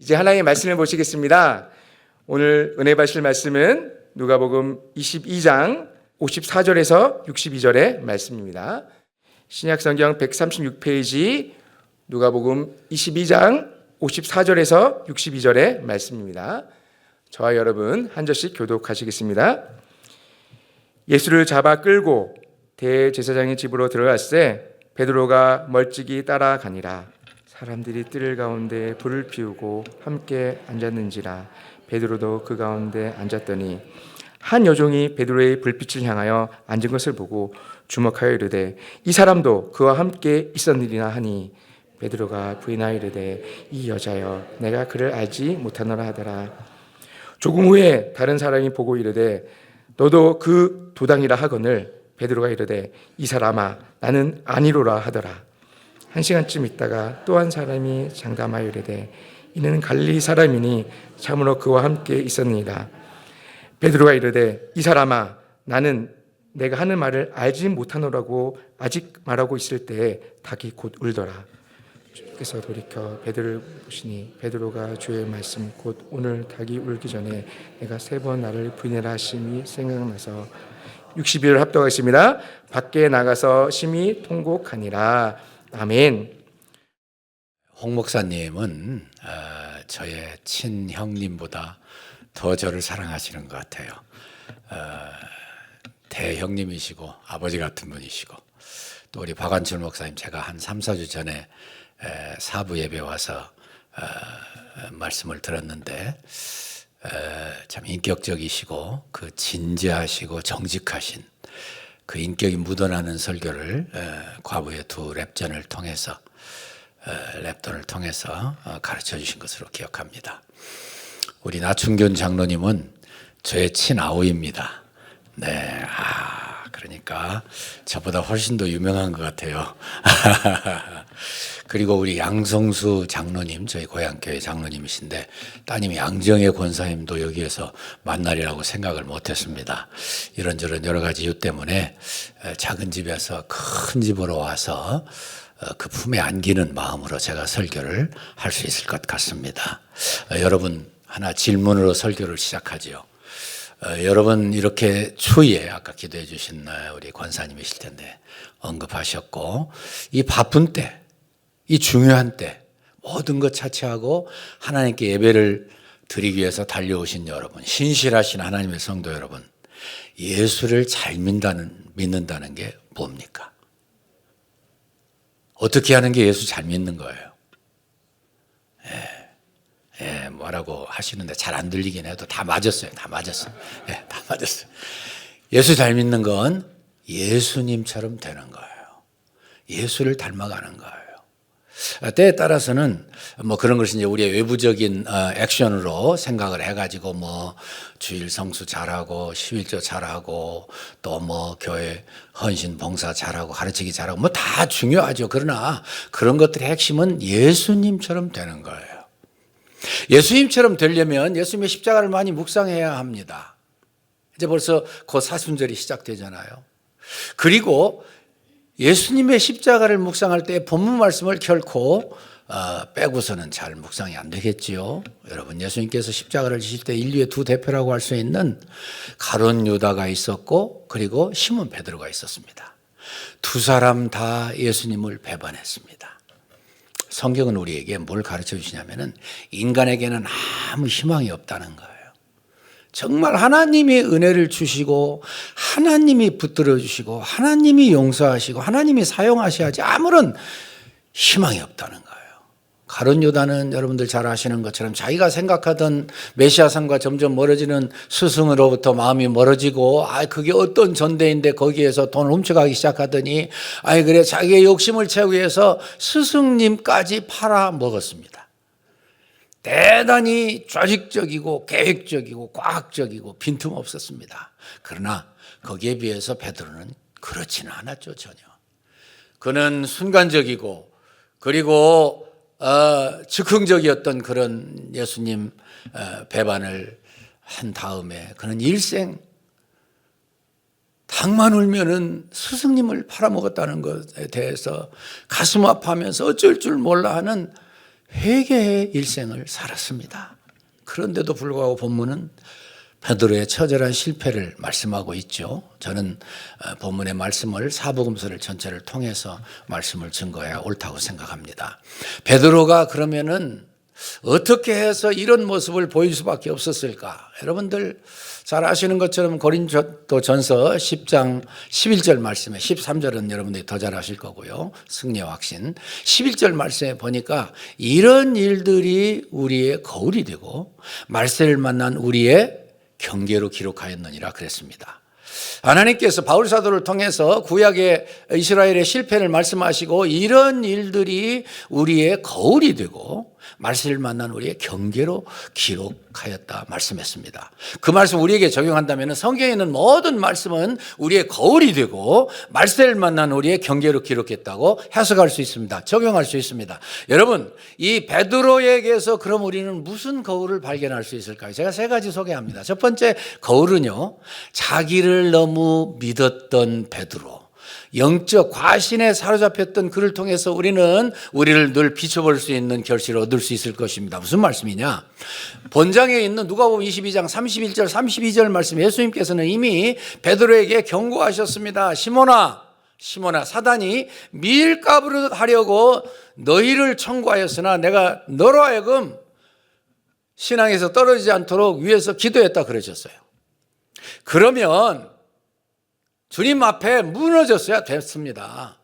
이제 하나님의 말씀을 보시겠습니다. 오늘 은혜 받으실 말씀은 누가복음 22장 54절에서 62절의 말씀입니다. 신약성경 136페이지 누가복음 22장 54절에서 62절의 말씀입니다. 저와 여러분 한 절씩 교독하시겠습니다. 예수를 잡아 끌고 대제사장의 집으로 들어갔을 때 베드로가 멀찍이 따라가니라. 사람들이 뜰 가운데 불을 피우고 함께 앉았는지라. 베드로도 그 가운데 앉았더니 한 여종이 베드로의 불빛을 향하여 앉은 것을 보고 주목하여 이르되 이 사람도 그와 함께 있었느니라 하니 베드로가 부인하여 이르되 이 여자여 내가 그를 알지 못하노라 하더라. 조금 후에 다른 사람이 보고 이르되 너도 그 도당이라 하거늘 베드로가 이르되 이 사람아 나는 아니로라 하더라. 한 시간쯤 있다가 또 한 사람이 장담하여 이르되 이는 갈릴리 사람이니 참으로 그와 함께 있었느니라. 베드로가 이르되 이 사람아 나는 내가 하는 말을 알지 못하노라고 아직 말하고 있을 때에 닭이 곧 울더라. 주께서 돌이켜 베드로를 보시니 베드로가 주의 말씀 곧 오늘 닭이 울기 전에 내가 3번 나를 부인하라 하심이 생각나서 60일을 합독하겠습니다. 밖에 나가서 심히 통곡하니라. 아멘. 홍 목사님은 저의 친형님보다 더 저를 사랑하시는 것 같아요. 대형님이시고 아버지 같은 분이시고 또 우리 박완철 목사님 제가 한 3, 4주 전에 사부 예배 와서 말씀을 들었는데 참 인격적이시고 그 진지하시고 정직하신 그 인격이 묻어나는 설교를 과부의 2 랩전을 통해서 랩돈을 통해서 가르쳐 주신 것으로 기억합니다. 우리 나춘균 장로님은 저의 친아우입니다. 네, 그러니까 저보다 훨씬 더 유명한 것 같아요. 그리고 우리 양성수 장로님, 저희 고향교회 장로님이신데 따님이 양정혜 권사님도 여기에서 만나리라고 생각을 못했습니다. 이런저런 여러 가지 이유 때문에 작은 집에서 큰 집으로 와서 그 품에 안기는 마음으로 제가 설교를 할 수 있을 것 같습니다. 여러분 하나 질문으로 설교를 시작하지요. 여러분 이렇게 추위에 아까 기도해 주신 우리 권사님이실 텐데 언급하셨고 이 바쁜 때, 이 중요한 때 모든 것 차치하고 하나님께 예배를 드리기 위해서 달려오신 여러분, 신실하신 하나님의 성도 여러분, 예수를 잘 믿는다는 게 뭡니까? 어떻게 하는 게 예수 잘 믿는 거예요? 뭐라고 하시는데 잘 안 들리긴 해도 다 맞았어요. 다 맞았어요. 다 맞았어요. 예수 잘 믿는 건 예수님처럼 되는 거예요. 예수를 닮아가는 거예요. 때에 따라서는 뭐 그런 것이 이제 우리의 외부적인 액션으로 생각을 해가지고 뭐 주일 성수 잘하고 11조 잘하고 또 뭐 교회 헌신 봉사 잘하고 가르치기 잘하고 뭐 다 중요하죠. 그러나 그런 것들의 핵심은 예수님처럼 되는 거예요. 예수님처럼 되려면 예수님의 십자가를 많이 묵상해야 합니다. 이제 벌써 곧 사순절이 시작되잖아요. 그리고 예수님의 십자가를 묵상할 때 본문 말씀을 결코 빼고서는 잘 묵상이 안 되겠지요. 여러분 예수님께서 십자가를 지실 때 인류의 2 대표라고 할 수 있는 가룟 유다가 있었고 그리고 시몬 베드로가 있었습니다. 2 사람 다 예수님을 배반했습니다. 성경은 우리에게 뭘 가르쳐 주시냐면은 인간에게는 아무 희망이 없다는 거예요. 정말 하나님이 은혜를 주시고 하나님이 붙들어 주시고 하나님이 용서하시고 하나님이 사용하셔야지 아무런 희망이 없다는 거예요. 가룟 유다는 여러분들 잘 아시는 것처럼 자기가 생각하던 메시아상과 점점 멀어지는 스승으로부터 마음이 멀어지고 그게 어떤 전대인데 거기에서 돈을 훔쳐가기 시작하더니 그래 자기의 욕심을 채우기 위해서 스승님까지 팔아먹었습니다. 대단히 조직적이고 계획적이고 과학적이고 빈틈없었습니다. 그러나 거기에 비해서 베드로는 그렇지는 않았죠. 전혀. 그는 순간적이고 그리고 즉흥적이었던 그런 예수님 배반을 한 다음에 그는 일생 닭만 울면은 스승님을 팔아먹었다는 것에 대해서 가슴 아파하면서 어쩔 줄 몰라 하는 회개의 일생을 살았습니다. 그런데도 불구하고 본문은 베드로의 처절한 실패를 말씀하고 있죠. 저는 본문의 말씀을 사복음서를 전체를 통해서 말씀을 증거해야 옳다고 생각합니다. 베드로가 그러면은 어떻게 해서 이런 모습을 보일 수밖에 없었을까? 여러분들 잘 아시는 것처럼 고린도전서 10장 11절 말씀에 13절은 여러분들이 더 잘 아실 거고요. 승리의 확신. 11절 말씀에 보니까 이런 일들이 우리의 거울이 되고 말세를 만난 우리의 경계로 기록하였느니라 그랬습니다. 하나님께서 바울 사도를 통해서 구약의 이스라엘의 실패를 말씀하시고 이런 일들이 우리의 거울이 되고 말세를 만난 우리의 경계로 기록하였다 말씀했습니다. 그 말씀 우리에게 적용한다면 성경에 있는 모든 말씀은 우리의 거울이 되고 말세를 만난 우리의 경계로 기록했다고 해석할 수 있습니다. 적용할 수 있습니다. 여러분, 이 베드로에게서 그럼 우리는 무슨 거울을 발견할 수 있을까요? 제가 세 가지 소개합니다. 첫 번째 거울은요, 자기를 너무 믿었던 베드로, 영적 과신에 사로잡혔던 그를 통해서 우리는 우리를 늘 비춰볼 수 있는 결실을 얻을 수 있을 것입니다. 무슨 말씀이냐? 본장에 있는 누가복음 22장 31절 32절 말씀, 예수님께서는 이미 베드로에게 경고하셨습니다. 시몬아 사단이 밀가부를 하려고 너희를 청구하였으나 내가 너로 하여금 신앙에서 떨어지지 않도록 위에서 기도했다 그러셨어요. 그러면 주님 앞에 무너졌어야 됐습니다.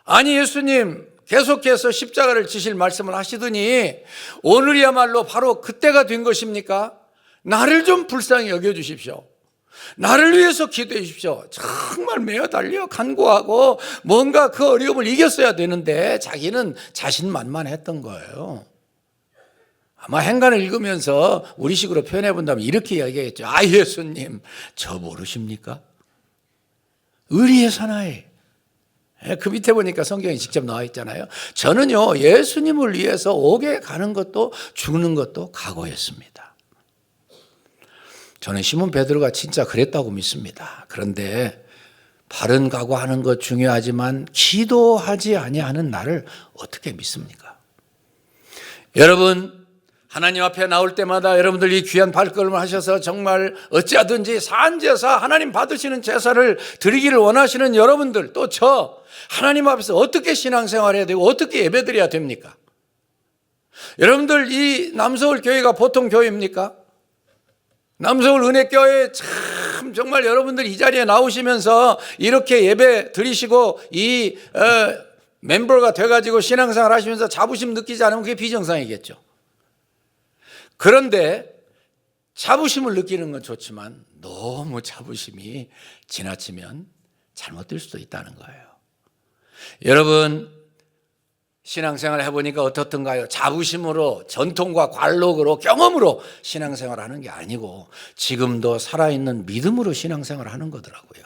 아니, 예수님 계속해서 십자가를 지실 말씀을 하시더니 오늘이야말로 바로 그때가 된 것입니까? 나를 좀 불쌍히 여겨주십시오. 나를 위해서 기도해 주십시오. 정말 매어 달려 간구하고 뭔가 그 어려움을 이겼어야 되는데 자기는 자신만만했던 거예요. 아마 행간을 읽으면서 우리식으로 표현해 본다면 이렇게 이야기했죠. 아, 예수님, 저 모르십니까? 의리의 사나이. 그 밑에 보니까 성경에 직접 나와 있잖아요. 저는요, 예수님을 위해서 옥에 가는 것도 죽는 것도 각오했습니다. 저는 시몬 베드로가 진짜 그랬다고 믿습니다. 그런데 바른 각오하는 것 중요하지만 기도하지 아니하는 나를 어떻게 믿습니까? 여러분, 하나님 앞에 나올 때마다 여러분들 이 귀한 발걸음을 하셔서 정말 어찌하든지 산제사, 하나님 받으시는 제사를 드리기를 원하시는 여러분들, 또 저 하나님 앞에서 어떻게 신앙생활 해야 되고 어떻게 예배드려야 됩니까? 여러분들 이 남서울 교회가 보통 교회입니까? 남서울 은혜교회 참 정말 여러분들 이 자리에 나오시면서 이렇게 예배 드리시고 이 멤버가 돼가지고 신앙생활 하시면서 자부심 느끼지 않으면 그게 비정상이겠죠. 그런데 자부심을 느끼는 건 좋지만 너무 자부심이 지나치면 잘못될 수도 있다는 거예요. 여러분, 신앙생활을 해보니까 어떻던가요? 자부심으로, 전통과 관록으로, 경험으로 신앙생활을 하는 게 아니고 지금도 살아있는 믿음으로 신앙생활을 하는 거더라고요.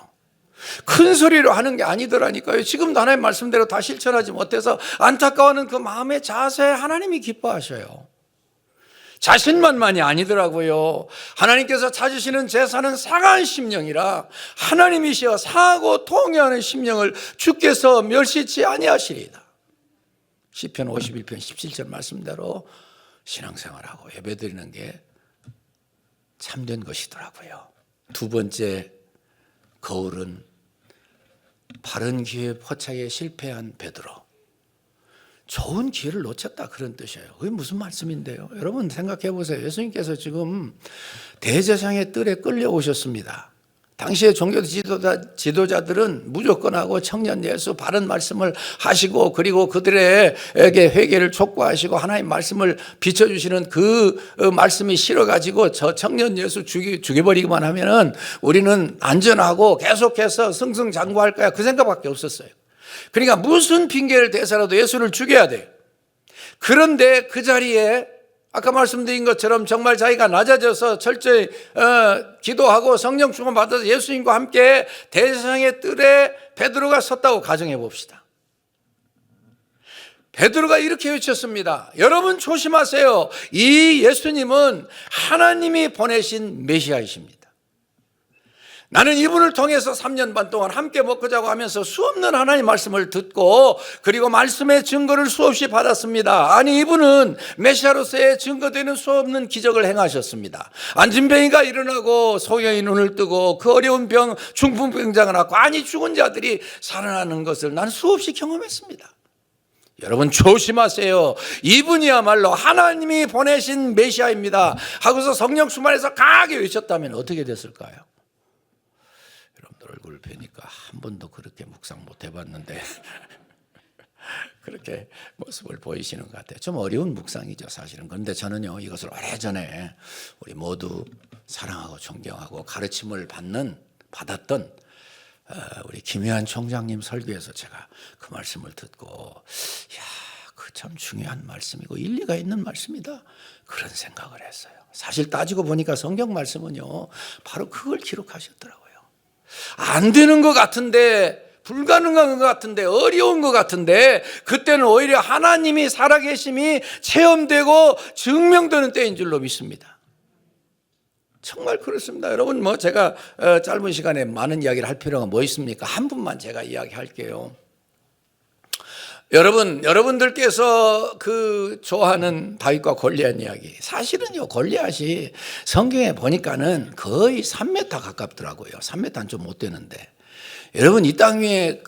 큰 소리로 하는 게 아니더라니까요. 지금도 하나님 말씀대로 다 실천하지 못해서 안타까워하는 그 마음의 자세에 하나님이 기뻐하셔요. 자신만만이 아니더라고요. 하나님께서 찾으시는 제사는 상한 심령이라 하나님이시여 상하고 통회하는 심령을 주께서 멸시치 아니하시리이다. 시편 51편 17절 말씀대로 신앙생활하고 예배드리는 게 참된 것이더라고요. 두 번째 거울은 바른 기회 포착에 실패한 베드로. 좋은 기회를 놓쳤다 그런 뜻이에요. 그게 무슨 말씀인데요? 여러분 생각해 보세요. 예수님께서 지금 대제사장의 뜰에 끌려오셨습니다. 당시의 종교 지도자들은 무조건 하고 청년 예수 바른 말씀을 하시고 그리고 그들에게 회개를 촉구하시고 하나님 말씀을 비춰주시는 그 말씀이 싫어가지고 저 청년 예수 죽여버리기만 하면은 우리는 안전하고 계속해서 승승장구할 거야. 그 생각밖에 없었어요. 그러니까 무슨 핑계를 대서라도 예수를 죽여야 돼요. 그런데 그 자리에 아까 말씀드린 것처럼 정말 자기가 낮아져서 철저히 기도하고 성령 충만 받아서 예수님과 함께 대제사장의 뜰에 베드로가 섰다고 가정해 봅시다. 베드로가 이렇게 외쳤습니다. 여러분 조심하세요. 이 예수님은 하나님이 보내신 메시아이십니다. 나는 이분을 통해서 3년 반 동안 함께 먹고 자고 하면서 수없는 하나님 말씀을 듣고 그리고 말씀의 증거를 수없이 받았습니다. 아니 이분은 메시아로서의 증거되는 수없는 기적을 행하셨습니다. 안진뱅이가 일어나고 소경이 눈을 뜨고 그 어려운 병 중풍병자가 낫고 아니 죽은 자들이 살아나는 것을 나는 수없이 경험했습니다. 여러분 조심하세요. 이분이야말로 하나님이 보내신 메시아입니다 하고서 성령 충만해서 강하게 외쳤다면 어떻게 됐을까요? 여러분들 얼굴을 뵈니까 한 번도 그렇게 묵상 못 해봤는데 그렇게 모습을 보이시는 것 같아요. 좀 어려운 묵상이죠 사실은. 그런데 저는요 이것을 오래전에 우리 모두 사랑하고 존경하고 가르침을 받았던 우리 김혜한 총장님 설교에서 제가 그 말씀을 듣고 그 참 중요한 말씀이고 일리가 있는 말씀이다 그런 생각을 했어요. 사실 따지고 보니까 성경 말씀은요 바로 그걸 기록하셨더라고요. 안 되는 것 같은데 불가능한 것 같은데 어려운 것 같은데 그때는 오히려 하나님이 살아계심이 체험되고 증명되는 때인 줄로 믿습니다. 정말 그렇습니다. 여러분 제가 짧은 시간에 많은 이야기를 할 필요가 뭐 있습니까? 한 분만 제가 이야기할게요. 여러분들께서 그 좋아하는 다윗과 골리앗 이야기. 사실은요 골리앗이 성경에 보니까는 거의 3m 가깝더라고요. 3m는 좀 못 되는데. 여러분 이 땅 위에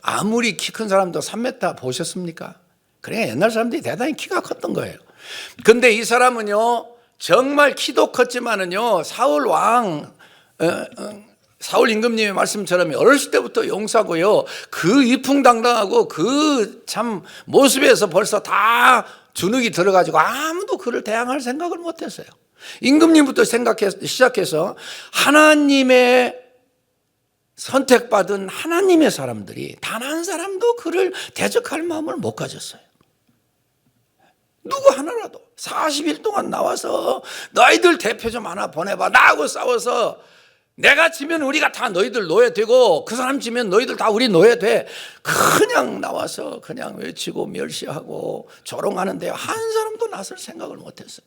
아무리 키 큰 사람도 3m 보셨습니까? 그러니까 옛날 사람들이 대단히 키가 컸던 거예요. 근데 이 사람은요 정말 키도 컸지만은요 사울 임금님의 말씀처럼 어렸을 때부터 용사고요. 그 위풍당당하고 그 참 모습에서 벌써 다 주눅이 들어가지고 아무도 그를 대항할 생각을 못했어요. 임금님부터 시작해서 하나님의 선택받은 하나님의 사람들이 단 한 사람도 그를 대적할 마음을 못 가졌어요. 누구 하나라도 40일 동안 나와서 너희들 대표 좀 하나 보내봐. 나하고 싸워서 내가 지면 우리가 다 너희들 노예 되고 그 사람 지면 너희들 다 우리 노예 돼. 그냥 나와서 그냥 외치고 멸시하고 조롱하는데 한 사람도 나설 생각을 못했어요.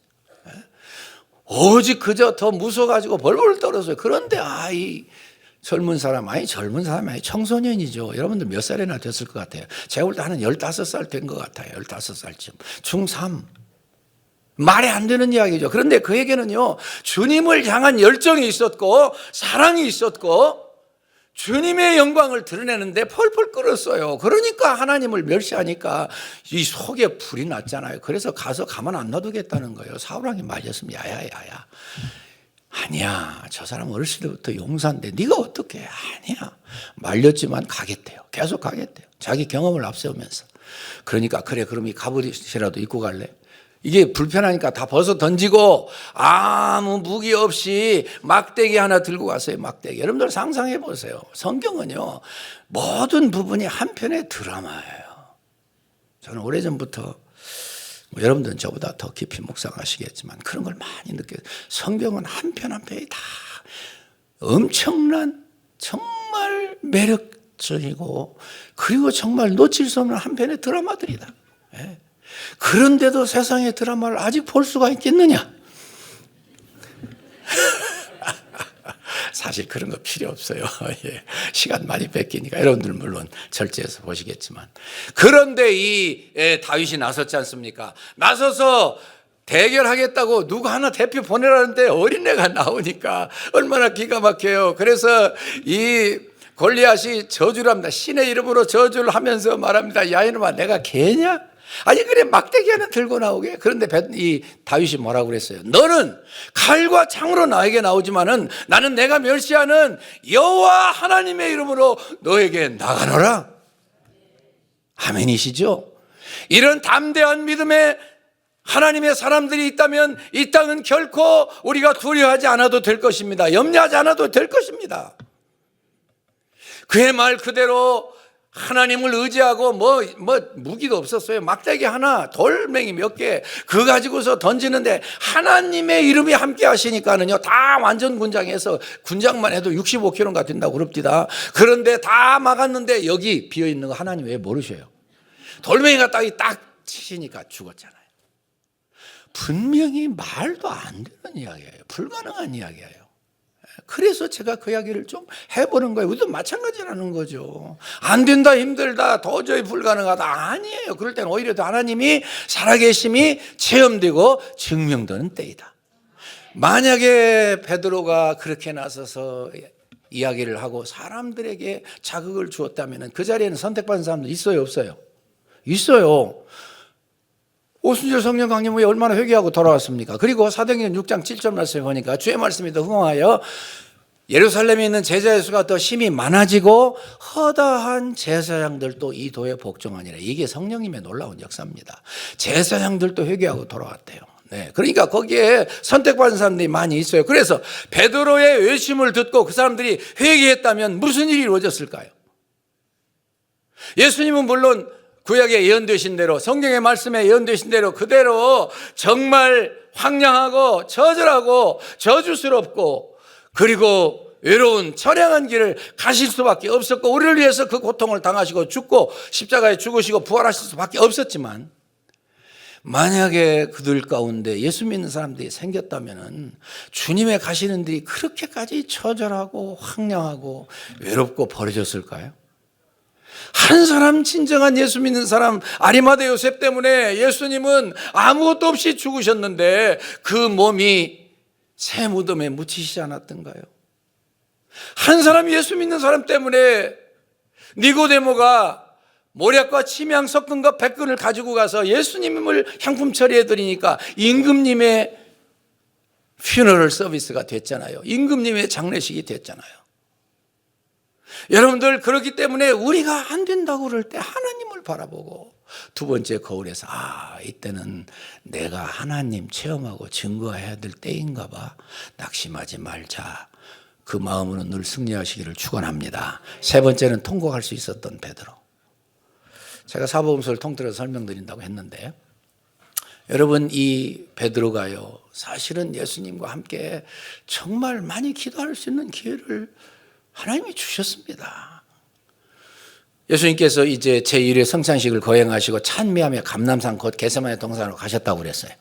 오직 그저 더 무서워가지고 벌벌 떨었어요. 그런데 이 젊은 사람이 청소년이죠. 여러분들 몇 살이나 됐을 것 같아요? 제가 볼 때 한 15살 된 것 같아요. 15살쯤. 중3. 말이 안 되는 이야기죠. 그런데 그에게는요, 주님을 향한 열정이 있었고, 사랑이 있었고, 주님의 영광을 드러내는데 펄펄 끓었어요. 그러니까 하나님을 멸시하니까 이 속에 불이 났잖아요. 그래서 가서 가만 안 놔두겠다는 거예요. 사울왕이 말렸습니다. 야야야야. 아니야. 저 사람 어렸을 때부터 용사인데 네가 어떻게 해? 아니야. 말렸지만 가겠대요. 계속 가겠대요. 자기 경험을 앞세우면서. 그러니까 그래 그럼 이 갑옷이라도 입고 갈래? 이게 불편하니까 다 벗어 던지고 아무 무기 없이 막대기 하나 들고 갔어요. 막대기. 여러분들 상상해 보세요. 성경은요 모든 부분이 한편의 드라마예요. 저는 오래전부터 여러분들은 저보다 더 깊이 묵상하시겠지만 그런 걸 많이 느껴요. 성경은 한 편 한 편이 다 엄청난 정말 매력적이고 그리고 정말 놓칠 수 없는 한 편의 드라마들이다. 그런데도 세상의 드라마를 아직 볼 수가 있겠느냐? 사실 그런 거 필요 없어요. 시간 많이 뺏기니까 여러분들 물론 절제해서 보시겠지만 그런데 이 다윗이 나섰지 않습니까? 나서서 대결하겠다고 누구 하나 대표 보내라는데 어린애가 나오니까 얼마나 기가 막혀요. 그래서 이 골리앗이 저주를 합니다. 신의 이름으로 저주를 하면서 말합니다. 야 이놈아 내가 개냐? 아니 그래 막대기 하나 들고 나오게. 그런데 이 다윗이 뭐라고 그랬어요? 너는 칼과 창으로 나에게 나오지만은 나는 내가 멸시하는 여호와 하나님의 이름으로 너에게 나가노라. 아멘이시죠? 이런 담대한 믿음의 하나님의 사람들이 있다면 이 땅은 결코 우리가 두려워하지 않아도 될 것입니다. 염려하지 않아도 될 것입니다. 그의 말 그대로 하나님을 의지하고 무기도 없었어요. 막대기 하나, 돌멩이 몇 개, 그거 가지고서 던지는데 하나님의 이름이 함께 하시니까는요, 다 완전 군장해서 군장만 해도 65kg가 된다고 그럽디다. 그런데 다 막았는데 여기 비어있는 거 하나님 왜 모르셔요? 돌멩이가 딱 치시니까 죽었잖아요. 분명히 말도 안 되는 이야기예요. 불가능한 이야기예요. 그래서 제가 그 이야기를 좀 해보는 거예요. 우리도 마찬가지라는 거죠. 안 된다, 힘들다, 도저히 불가능하다. 아니에요. 그럴 때는 오히려 더 하나님이 살아계심이 체험되고 증명되는 때이다. 만약에 베드로가 그렇게 나서서 이야기를 하고 사람들에게 자극을 주었다면 그 자리에는 선택받은 사람도 있어요, 없어요? 있어요. 오순절 성령 강림 후에 얼마나 회개하고 돌아왔습니까? 그리고 사도행전 6장 7절 말씀에 보니까 주의 말씀에 더 흥하여 예루살렘에 있는 제자의 수가 더 심히 많아지고 허다한 제사장들도 이 도에 복종하니라. 이게 성령님의 놀라운 역사입니다. 제사장들도 회개하고 돌아왔대요. 네, 그러니까 거기에 선택받은 사람들이 많이 있어요. 그래서 베드로의 외침을 듣고 그 사람들이 회개했다면 무슨 일이 이루어졌을까요? 예수님은 물론 구약에 예언되신 대로, 성경의 말씀에 예언되신 대로 그대로 정말 황량하고 처절하고 저주스럽고 그리고 외로운 처량한 길을 가실 수밖에 없었고 우리를 위해서 그 고통을 당하시고 죽고 십자가에 죽으시고 부활하실 수밖에 없었지만, 만약에 그들 가운데 예수 믿는 사람들이 생겼다면 주님의 가시는 길이 그렇게까지 처절하고 황량하고 외롭고 버려졌을까요? 한 사람, 진정한 예수 믿는 사람 아리마대 요셉 때문에 예수님은 아무것도 없이 죽으셨는데 그 몸이 새 무덤에 묻히시지 않았던가요? 한 사람, 예수 믿는 사람 때문에 니고데모가 모략과 침향 섞은과 백근을 가지고 가서 예수님을 향품 처리해 드리니까 임금님의 퓨너럴 서비스가 됐잖아요. 임금님의 장례식이 됐잖아요. 여러분들, 그렇기 때문에 우리가 안 된다고 그럴 때 하나님을 바라보고 두 번째 거울에서 이때는 내가 하나님 체험하고 증거해야 될 때인가 봐. 낙심하지 말자. 그 마음으로 늘 승리하시기를 축원합니다. 세 번째는 통곡할 수 있었던 베드로. 제가 사복음서를 통틀어서 설명드린다고 했는데, 여러분, 이 베드로가요, 사실은 예수님과 함께 정말 많이 기도할 수 있는 기회를 하나님이 주셨습니다. 예수님께서 이제 제1회 성찬식을 거행하시고 찬미하며 감람산 곧 겟세마네 동산으로 가셨다고 그랬어요.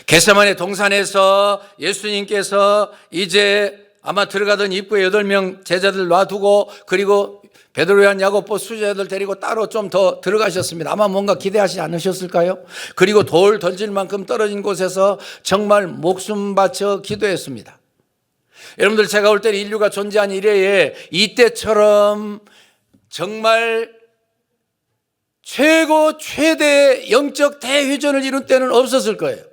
겟세마네 동산에서 예수님께서 이제 아마 들어가던 입구에 8명 제자들 놔두고 그리고 베드로, 요한, 야고보 수제자들 데리고 따로 좀 더 들어가셨습니다. 아마 뭔가 기대하지 않으셨을까요? 그리고 돌 던질 만큼 떨어진 곳에서 정말 목숨 바쳐 기도했습니다. 여러분들, 제가 올 때는 인류가 존재한 이래에 이때처럼 정말 최대 영적 대회전을 이룬 때는 없었을 거예요.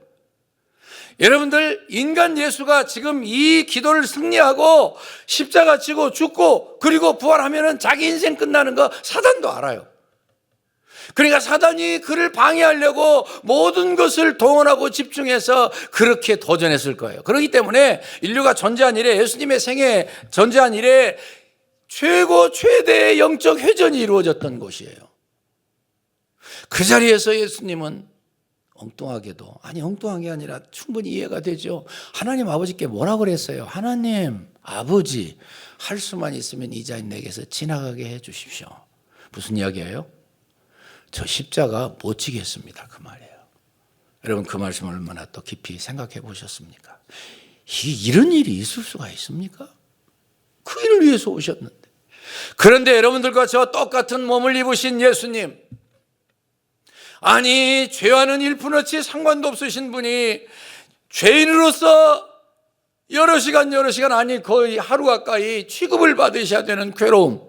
여러분들, 인간 예수가 지금 이 기도를 승리하고 십자가 지고 죽고 그리고 부활하면 자기 인생 끝나는 거 사단도 알아요. 그러니까 사단이 그를 방해하려고 모든 것을 동원하고 집중해서 그렇게 도전했을 거예요. 그렇기 때문에 인류가 존재한 이래, 예수님의 생애 존재한 이래 최대의 영적 회전이 이루어졌던 곳이에요. 그 자리에서 예수님은 엉뚱하게도, 아니 엉뚱한 게 아니라 충분히 이해가 되죠. 하나님 아버지께 뭐라고 그랬어요? 하나님 아버지, 할 수만 있으면 이 자인 내게서 지나가게 해 주십시오. 무슨 이야기예요? 저 십자가 못 지겠습니다, 그 말이에요. 여러분, 그 말씀을 얼마나 또 깊이 생각해 보셨습니까? 이런 일이 있을 수가 있습니까? 그 일을 위해서 오셨는데. 그런데 여러분들과 저와 똑같은 몸을 입으신 예수님, 아니 죄와는 일푼어치 상관도 없으신 분이 죄인으로서 여러 시간 아니 거의 하루 가까이 취급을 받으셔야 되는 괴로움,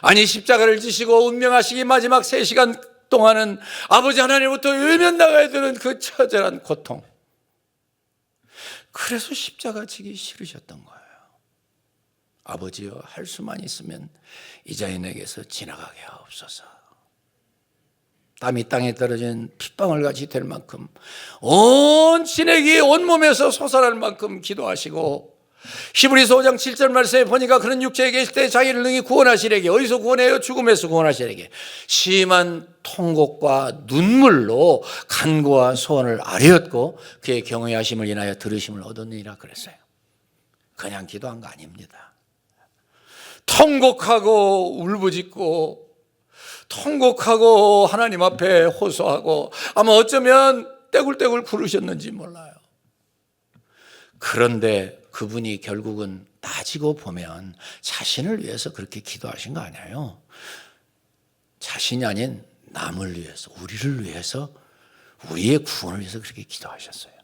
아니 십자가를 지시고 운명하시기 마지막 3시간 동안은 아버지 하나님부터 외면 나가야 되는 그 처절한 고통, 그래서 십자가 지기 싫으셨던 거예요. 아버지여, 할 수만 있으면 이 자인에게서 지나가게 하옵소서. 땀이 땅에 떨어진 핏방울 같이 될 만큼 온 진액이 온몸에서 솟아날 만큼 기도하시고, 히브리서 5장 7절 말씀에 보니까 그런 육체에 계실 때 자기를 능히 구원하시려게, 어디서 구원해요? 죽음에서 구원하시려게 심한 통곡과 눈물로 간구와 소원을 아뢰었고 그의 경외하심을 인하여 들으심을 얻었느니라 그랬어요. 그냥 기도한 거 아닙니다. 통곡하고 울부짖고 통곡하고 하나님 앞에 호소하고 아마 어쩌면 떼굴떼굴 구르셨는지 몰라요. 그런데 그분이 결국은 따지고 보면 자신을 위해서 그렇게 기도하신 거 아니에요. 자신이 아닌 남을 위해서, 우리를 위해서, 우리의 구원을 위해서 그렇게 기도하셨어요.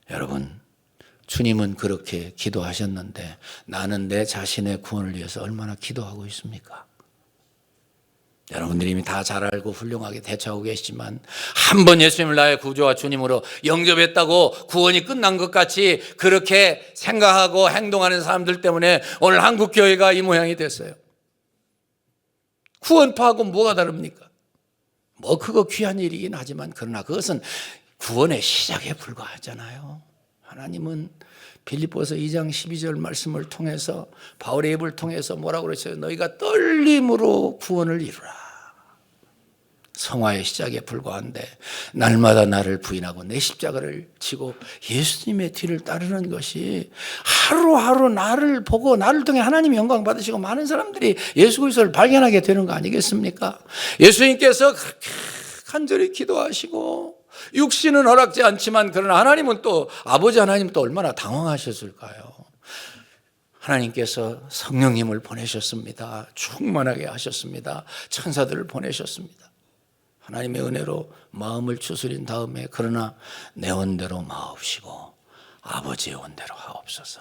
여러분, 주님은 그렇게 기도하셨는데 나는 내 자신의 구원을 위해서 얼마나 기도하고 있습니까? 여러분들이 이미 다 잘 알고 훌륭하게 대처하고 계시지만 한 번 예수님을 나의 구주와 주님으로 영접했다고 구원이 끝난 것 같이 그렇게 생각하고 행동하는 사람들 때문에 오늘 한국교회가 이 모양이 됐어요. 구원파하고 뭐가 다릅니까? 뭐 그거 귀한 일이긴 하지만 그러나 그것은 구원의 시작에 불과하잖아요. 하나님은 빌립보서 2장 12절 말씀을 통해서 바울의 입을 통해서 뭐라고 그랬어요? 너희가 떨림으로 구원을 이루라. 성화의 시작에 불과한데 날마다 나를 부인하고 내 십자가를 지고 예수님의 뒤를 따르는 것이 하루하루 나를 보고 나를 통해 하나님이 영광 받으시고 많은 사람들이 예수 그리스도를 발견하게 되는 거 아니겠습니까? 예수님께서 그렇게 간절히 기도하시고 육신은 허락지 않지만 그러나 하나님은 또 아버지 하나님 또 얼마나 당황하셨을까요? 하나님께서 성령님을 보내셨습니다. 충만하게 하셨습니다. 천사들을 보내셨습니다. 하나님의 은혜로 마음을 추스린 다음에 그러나 내 원대로 마옵시고 아버지의 원대로 하옵소서.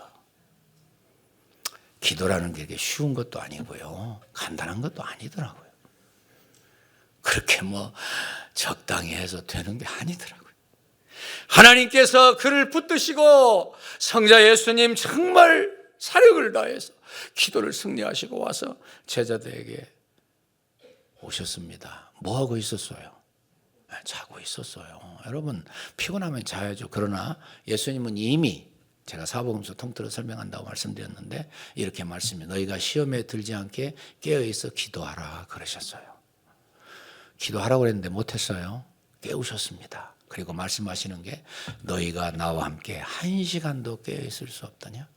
기도라는 게 쉬운 것도 아니고요. 간단한 것도 아니더라고요. 그렇게 뭐 적당히 해서 되는 게 아니더라고요. 하나님께서 그를 붙드시고 성자 예수님 정말 사력을 다해서 기도를 승리하시고 와서 제자들에게 오셨습니다. 뭐 하고 있었어요? 자고 있었어요. 여러분 피곤하면 자야죠. 그러나 예수님은 이미 제가 사복음서 통틀어 설명한다고 말씀드렸는데 이렇게 말씀해 너희가 시험에 들지 않게 깨어있어 기도하라 그러셨어요. 기도하라고 그랬는데 못했어요. 깨우셨습니다. 그리고 말씀하시는 게 너희가 나와 함께 1시간도 깨어있을 수 없더냐.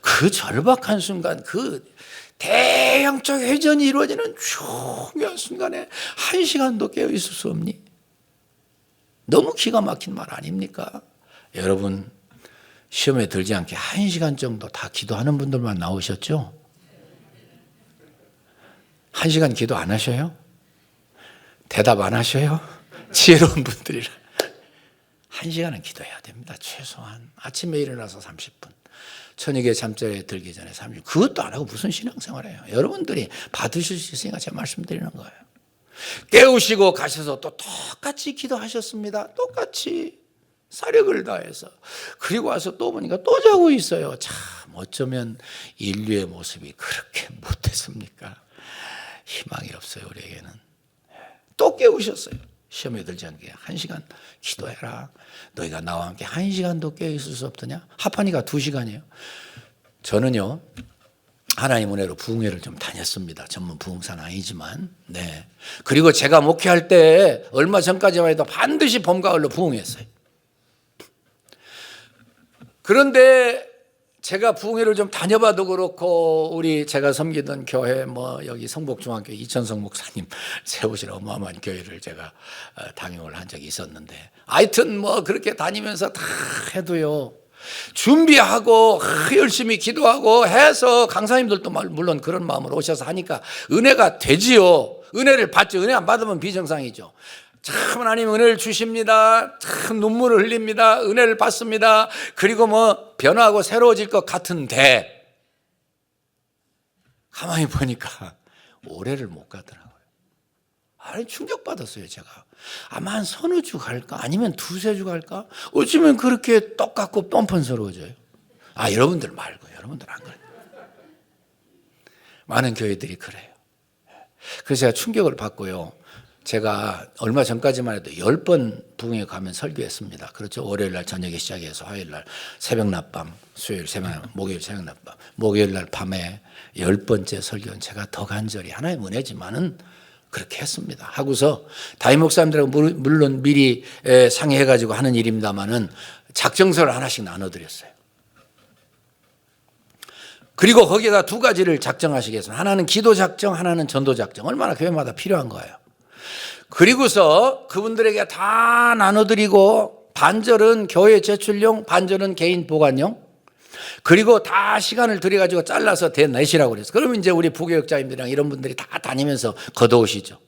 그 절박한 순간 그 대형적 회전이 이루어지는 중요한 순간에 1시간도 깨어있을 수 없니? 너무 기가 막힌 말 아닙니까? 여러분 시험에 들지 않게 1시간 정도 다 기도하는 분들만 나오셨죠? 1시간 기도 안 하셔요? 대답 안 하셔요? 지혜로운 분들이라 1시간은 기도해야 됩니다. 최소한 아침에 일어나서 30분 저녁에 잠자리에 들기 전에 30분 그것도 안 하고 무슨 신앙생활이에요. 여러분들이 받으실 수 있으니까 제가 말씀드리는 거예요. 깨우시고 가셔서 또 똑같이 기도하셨습니다. 똑같이 사력을 다해서 그리고 와서 또 보니까 또 자고 있어요. 참 어쩌면 인류의 모습이 그렇게 못했습니까? 희망이 없어요. 우리에게는. 또 깨우셨어요. 시험에 들지 않게 1시간 기도해라. 너희가 나와 함께 1시간도 깨어있을 수 없더냐? 합하니까 2시간이에요. 저는요 하나님 은혜로 부흥회를 좀 다녔습니다. 전문 부흥사는 아니지만 네. 그리고 제가 목회할 때 얼마 전까지만 해도 반드시 봄 가을로 부흥했어요. 그런데 제가 부흥회를 좀 다녀봐도 그렇고 우리 제가 섬기던 교회 뭐 여기 성복중앙교 이천성 목사님 세우신 어마어마한 교회를 제가 당역을 한 적이 있었는데 하여튼 뭐 그렇게 다니면서 다 해도요 준비하고 열심히 기도하고 해서 강사님들도 물론 그런 마음으로 오셔서 하니까 은혜가 되지요. 은혜를 받죠. 은혜 안 받으면 비정상이죠. 참 하나님 은혜를 주십니다. 참 눈물을 흘립니다. 은혜를 받습니다. 그리고 뭐 변화하고 새로워질 것 같은데 가만히 보니까 오래를 못 가더라고요. 아니 충격받았어요 제가. 아마 한 서너 주 갈까 아니면 두세 주 갈까 어쩌면 그렇게 똑같고 뻔뻔스러워져요. 아 여러분들 말고 여러분들 안 그래요. 많은 교회들이 그래요. 그래서 제가 충격을 받고요. 제가 얼마 전까지만 해도 10번 부흥회 가면 설교했습니다. 그렇죠. 월요일날 저녁에 시작해서 화요일날 새벽 낮밤, 수요일 새벽, 목요일 새벽 낮밤, 목요일날 밤에 10번째 설교는 제가 더 간절히 하나님 은혜지만은 그렇게 했습니다. 하고서 담임 목사님들하고 물론 미리 상의해가지고 하는 일입니다만은 작정서를 하나씩 나눠드렸어요. 그리고 거기에다 2가지를 작정하시겠습니다. 하나는 기도 작정, 하나는 전도 작정. 얼마나 교회마다 필요한 거예요. 그리고서 그분들에게 다 나눠드리고 반절은 교회 제출용, 반절은 개인 보관용. 그리고 다 시간을 들여가지고 잘라서 대내시라고 그랬어. 그러면 이제 우리 부교육자님들이랑 이런 분들이 다 다니면서 걷어오시죠.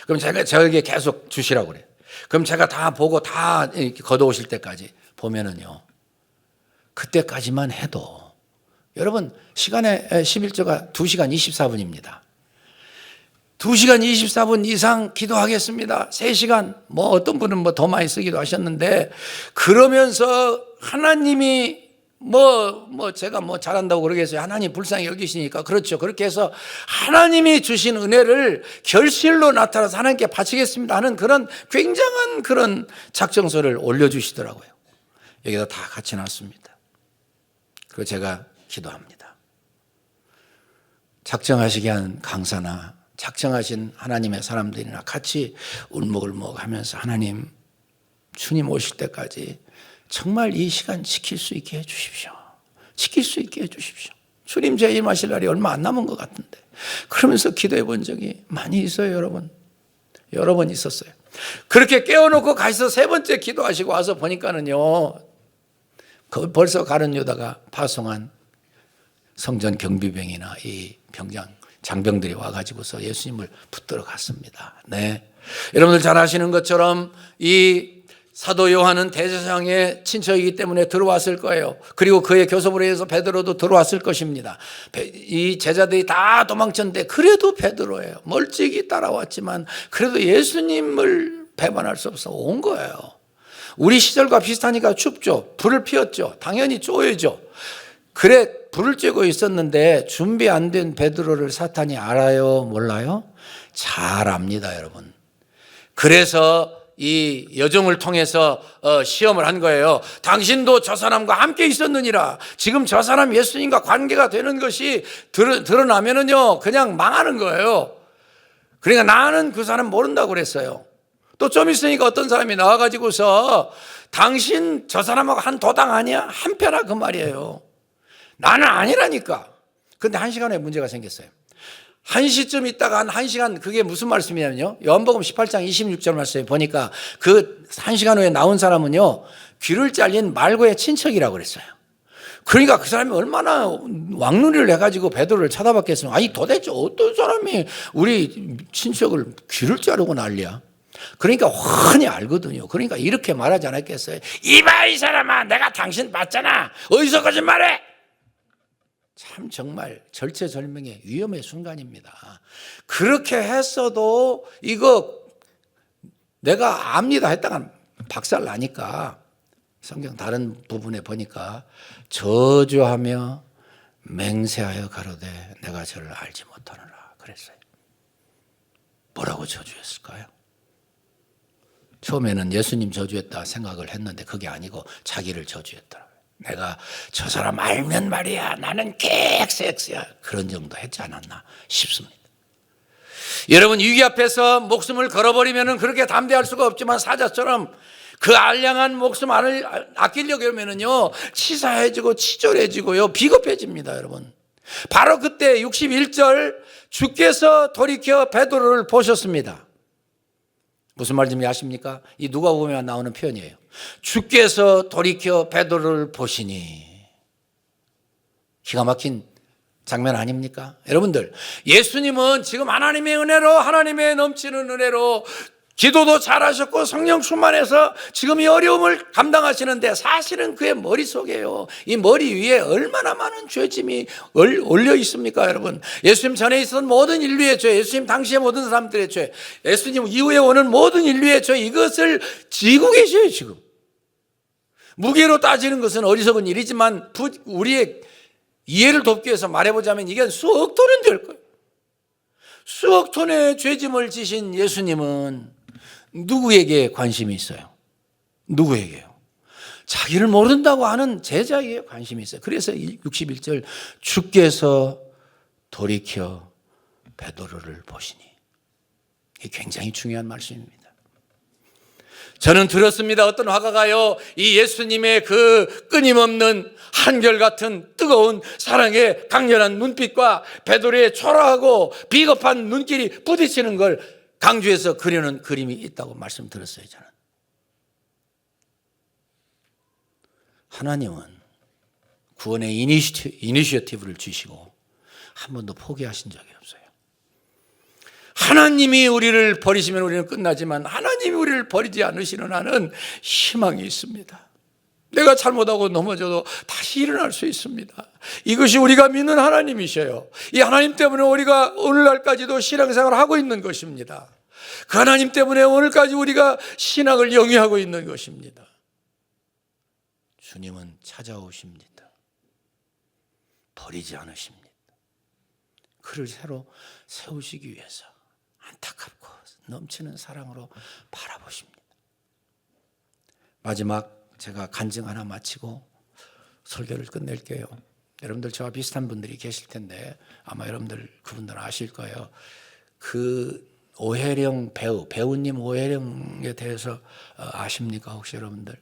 그럼 제가 저에게 계속 주시라고 그래요. 그럼 제가 다 보고 다 이렇게 걷어오실 때까지 보면은요, 그때까지만 해도 여러분 시간의 11조가 2시간 24분입니다. 2시간 24분 이상 기도하겠습니다. 3시간, 뭐 어떤 분은 뭐 더 많이 쓰기도 하셨는데, 그러면서 하나님이 제가 잘한다고 그러겠어요. 하나님 불쌍히 여기시니까. 그렇죠. 그렇게 해서 하나님이 주신 은혜를 결실로 나타나서 하나님께 바치겠습니다 하는 그런 굉장한 그런 작정서를 올려주시더라고요. 여기다 다 같이 놨습니다. 그리고 제가 기도합니다. 작정하시게 한 강사나 작정하신 하나님의 사람들이나 같이 울먹울먹 하면서 하나님, 주님 오실 때까지 정말 이 시간 지킬 수 있게 해주십시오. 지킬 수 있게 해주십시오. 주님 재임하실 날이 얼마 안 남은 것 같은데. 그러면서 기도해 본 적이 많이 있어요, 여러분. 여러 번 있었어요. 그렇게 깨워놓고 가셔서 3번째 기도하시고 와서 보니까는요, 벌써 가른 유다가 파송한 성전 경비병이나 이 장병들이 와가지고서 예수님을 붙들어 갔습니다. 네. 여러분들 잘 아시는 것처럼 이 사도 요한은 대제사장의 친척이기 때문에 들어왔을 거예요. 그리고 그의 교섭으로 해서 베드로도 들어왔을 것입니다. 이 제자들이 다 도망쳤는데 그래도 베드로예요. 멀찍이 따라왔지만 그래도 예수님을 배반할 수 없어 온 거예요. 우리 시절과 비슷하니까 춥죠. 불을 피웠죠. 당연히 쪼여죠. 그래 불을 쬐고 있었는데 준비 안 된 베드로를 사탄이 알아요? 몰라요? 잘 압니다, 여러분. 그래서 이 여종을 통해서 시험을 한 거예요. 당신도 저 사람과 함께 있었느니라. 지금 저 사람 예수님과 관계가 되는 것이 드러나면은요, 그냥 망하는 거예요. 그러니까 나는 그 사람 모른다고 그랬어요. 또 좀 있으니까 어떤 사람이 나와가지고서 당신 저 사람하고 한 도당 아니야? 한패라 그 말이에요. 나는 아니라니까. 근데 1시간 후에 문제가 생겼어요. 1시쯤 있다가 한 1시간, 그게 무슨 말씀이냐면요, 요한복음 18장 26절 말씀에 보니까 그 1시간 후에 나온 사람은요, 귀를 잘린 말고의 친척이라고 그랬어요. 그러니까 그 사람이 얼마나 왕눈이를 해가지고 베드로를 쳐다봤겠어요. 아니 도대체 어떤 사람이 우리 친척을 귀를 자르고 난리야. 그러니까 훤히 알거든요. 그러니까 이렇게 말하지 않았겠어요. 이봐 이 사람아, 내가 당신 봤잖아. 어디서 거짓말해? 참 정말 절체절명의 위험의 순간입니다. 그렇게 했어도 이거 내가 압니다 했다가 박살 나니까 성경 다른 부분에 보니까 저주하며 맹세하여 가로되 내가 저를 알지 못하노라 그랬어요. 뭐라고 저주했을까요? 처음에는 예수님 저주했다 생각을 했는데 그게 아니고 자기를 저주했더라고요. 내가 저 사람 알면 말이야 나는 객섹스야 그런 정도 했지 않았나 싶습니다. 여러분 위기 앞에서 목숨을 걸어버리면 그렇게 담대할 수가 없지만 사자처럼 그 알량한 목숨 아끼려고 하면은요 치사해지고 치졸해지고요 비겁해집니다. 여러분 바로 그때 61절 주께서 돌이켜 베드로를 보셨습니다. 무슨 말인지 아십니까? 이 누가복음에 나오는 표현이에요. 주께서 돌이켜 베드로를 보시니. 기가 막힌 장면 아닙니까? 여러분들 예수님은 지금 하나님의 은혜로 하나님의 넘치는 은혜로 기도도 잘하셨고 성령 충만해서 지금 이 어려움을 감당하시는데 사실은 그의 머릿속에요 이 머리 위에 얼마나 많은 죄짐이 올려 있습니까? 여러분 예수님 전에 있었던 모든 인류의 죄, 예수님 당시의 모든 사람들의 죄, 예수님 이후에 오는 모든 인류의 죄 이것을 지고 계셔요. 지금 무게로 따지는 것은 어리석은 일이지만 우리의 이해를 돕기 위해서 말해보자면 이게 수억 톤은 될 거예요. 수억 톤의 죄짐을 지신 예수님은 누구에게 관심이 있어요? 누구에게요? 자기를 모른다고 하는 제자에게 관심이 있어요. 그래서 61절 주께서 돌이켜 베드로를 보시니. 이게 굉장히 중요한 말씀입니다. 저는 들었습니다. 어떤 화가가요 이 예수님의 그 끊임없는 한결같은 뜨거운 사랑의 강렬한 눈빛과 베드로의 초라하고 비겁한 눈길이 부딪히는 걸 강조해서 그려놓은 그림이 있다고 말씀드렸어요. 저는 하나님은 구원의 이니셔티브를 주시고 한 번도 포기하신 적이 없어요. 하나님이 우리를 버리시면 우리는 끝나지만 하나님이 우리를 버리지 않으시는 한은 희망이 있습니다. 내가 잘못하고 넘어져도 다시 일어날 수 있습니다. 이것이 우리가 믿는 하나님이셔요. 이 하나님 때문에 우리가 오늘날까지도 신앙생활을 하고 있는 것입니다. 그 하나님 때문에 오늘까지 우리가 신앙을 영위하고 있는 것입니다. 주님은 찾아오십니다. 버리지 않으십니다. 그를 새로 세우시기 위해서 안타깝고 넘치는 사랑으로 바라보십니다. 마지막 제가 간증 하나 마치고 설교를 끝낼게요. 여러분들 저와 비슷한 분들이 계실 텐데 아마 여러분들 그분들은 아실 거예요. 그 오혜령 배우님 오혜령에 대해서 아십니까 혹시 여러분들?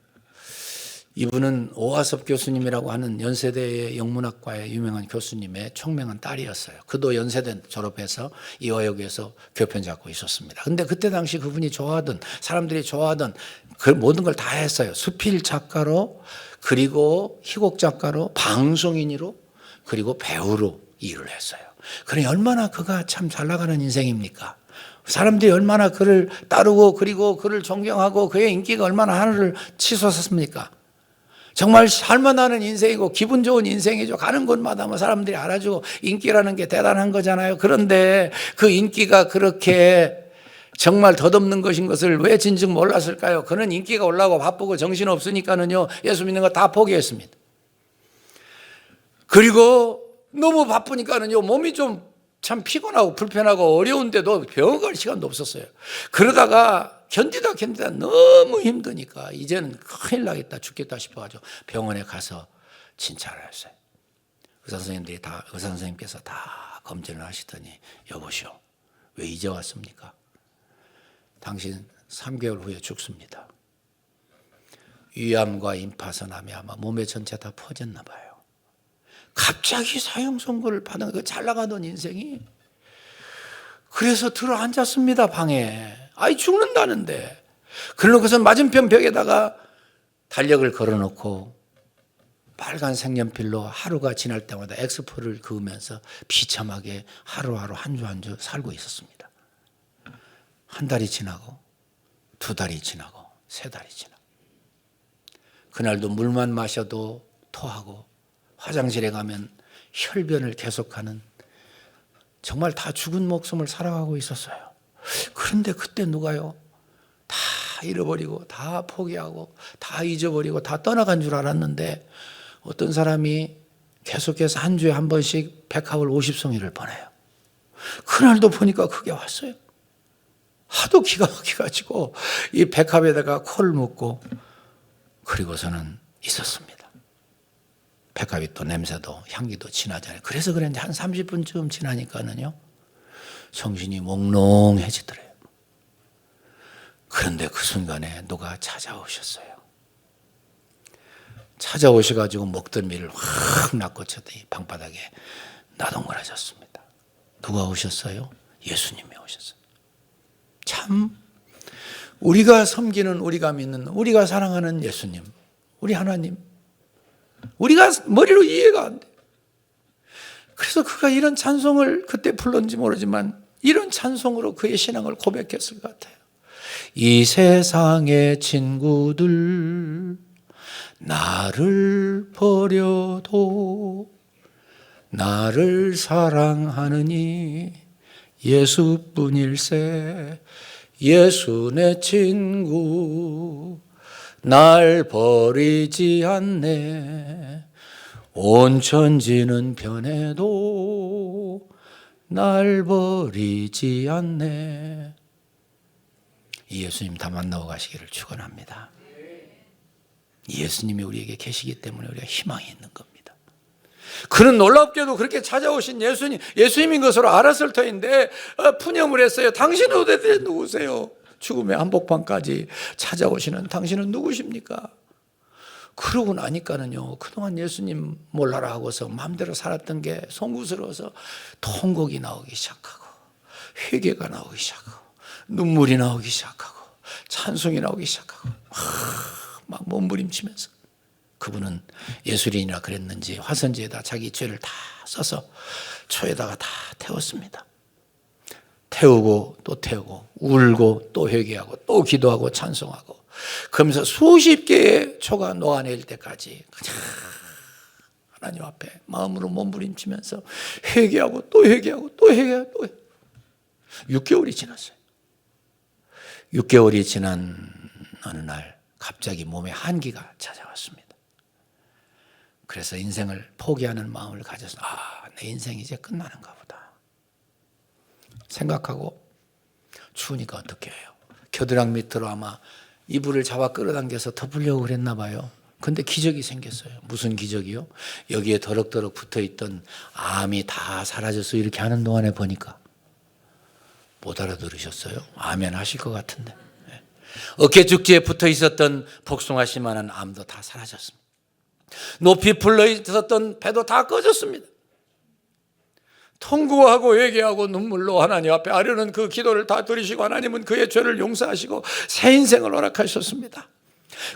이분은 오하섭 교수님이라고 하는 연세대의 영문학과의 유명한 교수님의 총명한 딸이었어요. 그도 연세대 졸업해서 이화여고에서 교편 잡고 있었습니다. 근데 그때 당시 그분이 좋아하던, 사람들이 좋아하던 그 모든 걸 다 했어요. 수필 작가로, 그리고 희곡 작가로, 방송인으로, 그리고 배우로 일을 했어요. 그러니 얼마나 그가 참 잘 나가는 인생입니까? 사람들이 얼마나 그를 따르고 그리고 그를 존경하고 그의 인기가 얼마나 하늘을 치솟았습니까? 정말 살만하는 인생이고 기분 좋은 인생이죠. 가는 곳마다 뭐 사람들이 알아주고 인기라는 게 대단한 거잖아요. 그런데 그 인기가 그렇게 정말 덧없는 것인 것을 왜 진즉 몰랐을까요? 그는 인기가 올라가고 바쁘고 정신없으니까는요, 예수 믿는 거 다 포기했습니다. 그리고 너무 바쁘니까는요, 몸이 좀 참 피곤하고 불편하고 어려운데도 병원 갈 시간도 없었어요. 그러다가 견디다 너무 힘드니까 이제는 큰일 나겠다 죽겠다 싶어가지고 병원에 가서 진찰을 했어요. 의사 선생님께서 다 검진을 하시더니 여보시오, 왜 이제 왔습니까? 당신 3개월 후에 죽습니다. 위암과 임파선암이 아마 몸에 전체 다 퍼졌나 봐요. 갑자기 사형 선고를 받은 그 잘 나가던 인생이, 그래서 들어 앉았습니다. 방에. 아이 죽는다는데. 그러고서 맞은편 벽에다가 달력을 걸어놓고 빨간 색연필로 하루가 지날 때마다 엑스포를 그으면서 비참하게 하루하루 한 주 한 주 살고 있었습니다. 한 달이 지나고 2달이 지나고 3달이 지나고, 그날도 물만 마셔도 토하고 화장실에 가면 혈변을 계속하는, 정말 다 죽은 목숨을 살아가고 있었어요. 그런데 그때 누가요? 다 잃어버리고 다 포기하고 다 잊어버리고 다 떠나간 줄 알았는데 어떤 사람이 계속해서 한 주에 한 번씩 백합을 50송이를 보내요. 그날도 보니까 그게 왔어요. 하도 기가 막혀가지고 이 백합에다가 코를 묶고 그리고서는 있었습니다. 백합이 또 냄새도 향기도 진하잖아요. 그래서 그런지 한 30분쯤 지나니까는요, 정신이 몽롱해지더래요. 그런데 그 순간에 누가 찾아오셨어요. 찾아오셔가지고 목덜미를 확 낚고쳤더니 방바닥에 나동거려졌습니다. 누가 오셨어요? 예수님이 오셨어요. 참 우리가 섬기는, 우리가 믿는, 우리가 사랑하는 예수님, 우리 하나님, 우리가 머리로 이해가 안 돼. 그래서 그가 이런 찬송을 그때 불렀는지 모르지만 이런 찬송으로 그의 신앙을 고백했을 것 같아요. 이 세상의 친구들 나를 버려도 나를 사랑하느니 예수뿐일세. 예수 내 친구 날 버리지 않네. 온 천지는 변해도 날 버리지 않네. 이 예수님 다 만나고 가시기를 축원합니다. 이 예수님이 우리에게 계시기 때문에 우리가 희망이 있는 겁니다. 그는 놀랍게도 그렇게 찾아오신 예수님인 것으로 알았을 터인데 푸념을 했어요. 당신은 도대체 누구세요? 죽음의 한복판까지 찾아오시는 당신은 누구십니까? 그러고 나니까는요, 그동안 예수님 몰라라 하고서 마음대로 살았던 게 송구스러워서 통곡이 나오기 시작하고 회개가 나오기 시작하고 눈물이 나오기 시작하고 찬송이 나오기 시작하고 막 몸부림치면서 그분은 예술인이라 그랬는지 화선지에다 자기 죄를 다 써서 초에다가 다 태웠습니다. 태우고 또 태우고 울고 또 회개하고 또 기도하고 찬송하고 그러면서 수십 개의 초가 녹아내릴 때까지 그냥 하나님 앞에 마음으로 몸부림치면서 회개하고 또 회개하고 또 회개하고 또 6개월이 지났어요. 6개월이 지난 어느 날 갑자기 몸에 한기가 찾아왔습니다. 그래서 인생을 포기하는 마음을 가져서 내 인생이 이제 끝나는가 보다 생각하고 추우니까 어떻게 해요? 겨드랑 밑으로 아마 이불을 잡아 끌어당겨서 덮으려고 그랬나 봐요. 근데 기적이 생겼어요. 무슨 기적이요? 여기에 더럭더럭 붙어있던 암이 다 사라져서 이렇게 하는 동안에 보니까 못 알아들으셨어요? 아멘 하실 것 같은데. 어깨 죽지에 붙어 있었던 복숭아씨만한 암도 다 사라졌습니다. 높이 불러 있었던 배도 다 꺼졌습니다. 통곡하고 회개하고 눈물로 하나님 앞에 아뢰는 그 기도를 다 들으시고 하나님은 그의 죄를 용서하시고 새 인생을 허락하셨습니다.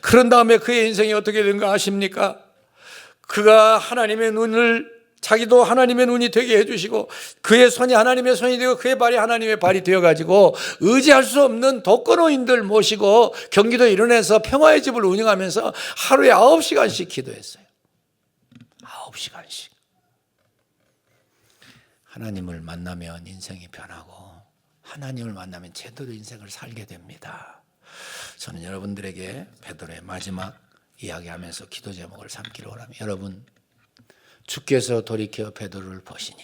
그런 다음에 그의 인생이 어떻게 된가 아십니까? 그가 하나님의 눈을 자기도 하나님의 눈이 되게 해주시고 그의 손이 하나님의 손이 되고 그의 발이 하나님의 발이 되어가지고 의지할 수 없는 독거노인들 모시고 경기도 일원에서 평화의 집을 운영하면서 하루에 9시간씩 기도했어요. 9시간씩. 하나님을 만나면 인생이 변하고 하나님을 만나면 제대로 인생을 살게 됩니다. 저는 여러분들에게 베드로의 마지막 이야기하면서 기도 제목을 삼기로 원합니다. 여러분, 주께서 돌이켜 베드로를 보시니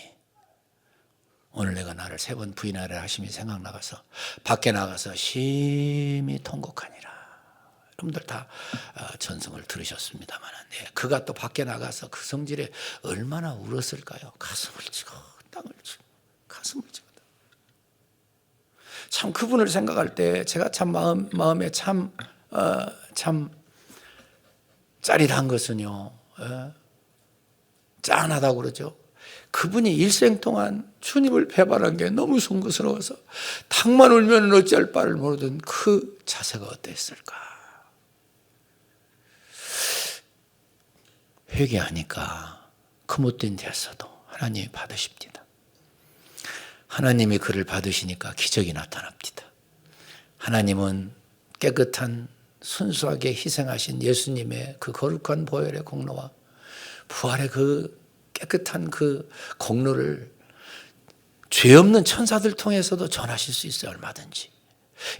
오늘 내가 나를 3번 부인하라 하심이 생각나가서 밖에 나가서 심히 통곡하니라. 여러분들 다 전승을 들으셨습니다만 그가 또 밖에 나가서 그 성질에 얼마나 울었을까요? 가슴을 치고 땅을 치고 가슴을 치고. 참 그분을 생각할 때 제가 참 마음에 참 짜릿한 것은요, 짠하다고 그러죠. 그분이 일생 동안 주님을 배반한 게 너무 송구스러워서 닭만 울면 어찌할 바를 모르던 그 자세가 어땠을까. 회개하니까 그 못된 데서도 하나님이 받으십니다. 하나님이 그를 받으시니까 기적이 나타납니다. 하나님은 깨끗한 순수하게 희생하신 예수님의 그 거룩한 보혈의 공로와 부활의 그 깨끗한 그 공로를 죄 없는 천사들 통해서도 전하실 수 있어요. 얼마든지.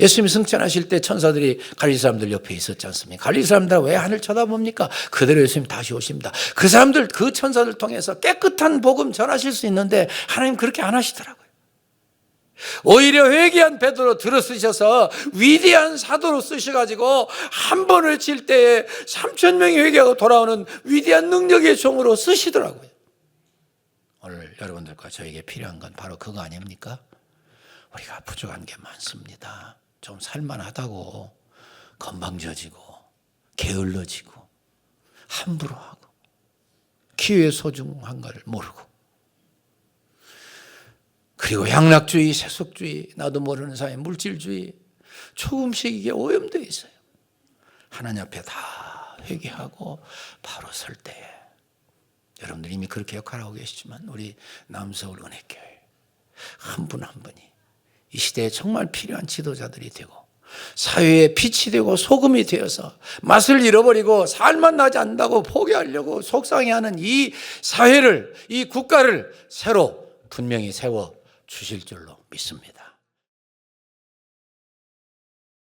예수님이 승천하실 때 천사들이 갈릴리 사람들 옆에 있었지 않습니까? 갈릴리 사람들 왜 하늘 쳐다봅니까? 그대로 예수님 다시 오십니다. 그 사람들, 그 천사들 통해서 깨끗한 복음 전하실 수 있는데 하나님 그렇게 안 하시더라고요. 오히려 회개한 베드로 들어쓰셔서 위대한 사도로 쓰셔가지고 한 번을 칠 때에 3,000명이 회개하고 돌아오는 위대한 능력의 종으로 쓰시더라고요. 오늘 여러분들과 저에게 필요한 건 바로 그거 아닙니까? 우리가 부족한 게 많습니다. 좀 살만하다고 건방져지고 게을러지고 함부로 하고 기회의 소중한 걸 모르고 그리고 양락주의, 세속주의, 나도 모르는 사이 물질주의 조금씩 이게 오염되어 있어요. 하나님 앞에 다 회개하고 바로 설 때에 여러분들 이미 그렇게 역할하고 계시지만 우리 남서울 은혜교회 한 분 한 분이 이 시대에 정말 필요한 지도자들이 되고 사회에 빛이 되고 소금이 되어서 맛을 잃어버리고 살만 나지 않는다고 포기하려고 속상해하는 이 사회를, 이 국가를 새로 분명히 세워 주실 줄로 믿습니다.